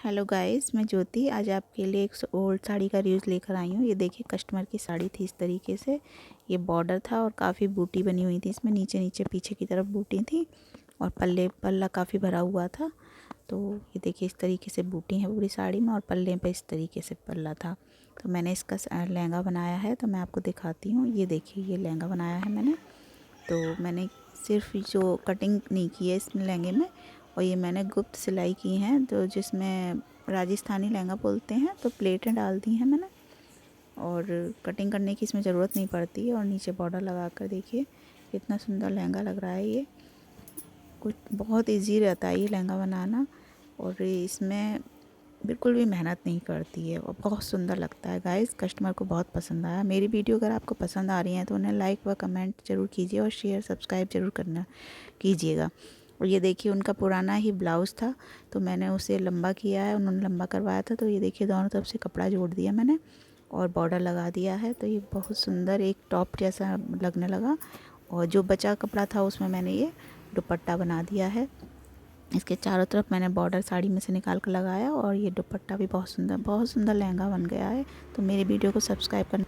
Hello guys, मैं ज्योति आज आपके लिए एक ओल्ड साड़ी का रिव्यूज़ लेकर आई हूँ। ये देखिए, कस्टमर की साड़ी थी इस तरीके से। ये बॉर्डर था और काफ़ी बूटी बनी हुई थी इसमें, नीचे नीचे पीछे की तरफ बूटी थी और पल्ला काफ़ी भरा हुआ था। तो ये देखिए, इस तरीके से बूटी है पूरी साड़ी में और पल्ले पे इस तरीके से पल्ला था। तो मैंने इसका लहंगा बनाया है, तो मैं आपको दिखाती हूँ। ये देखिए, ये लहंगा बनाया है मैंने। तो मैंने सिर्फ जो कटिंग नहीं की है इसमें लहंगे में, और ये मैंने गुप्त सिलाई की हैं, तो जिसमें राजस्थानी लहंगा बोलते हैं, तो प्लेटें डाल दी हैं मैंने और कटिंग करने की इसमें ज़रूरत नहीं पड़ती है। और नीचे बॉर्डर लगा कर देखिए कितना सुंदर लहंगा लग रहा है। ये कुछ बहुत इजी रहता है ये लहंगा बनाना, और इसमें बिल्कुल भी मेहनत नहीं करती है और बहुत सुंदर लगता है। गाइस, कस्टमर को बहुत पसंद आया। मेरी वीडियो अगर आपको पसंद आ रही है तो उन्हें लाइक व कमेंट ज़रूर कीजिए और शेयर सब्सक्राइब ज़रूर करना कीजिएगा। और ये देखिए, उनका पुराना ही ब्लाउज़ था तो मैंने उसे लंबा किया है, उन्होंने लंबा करवाया था। तो ये देखिए, दोनों तरफ से कपड़ा जोड़ दिया मैंने और बॉर्डर लगा दिया है। तो ये बहुत सुंदर एक टॉप जैसा लगने लगा। और जो बचा कपड़ा था उसमें मैंने ये दुपट्टा बना दिया है। इसके चारों तरफ मैंने बॉर्डर साड़ी में से निकाल कर लगाया और ये दुपट्टा भी बहुत सुंदर लहंगा बन गया है। तो मेरी वीडियो को सब्सक्राइब करना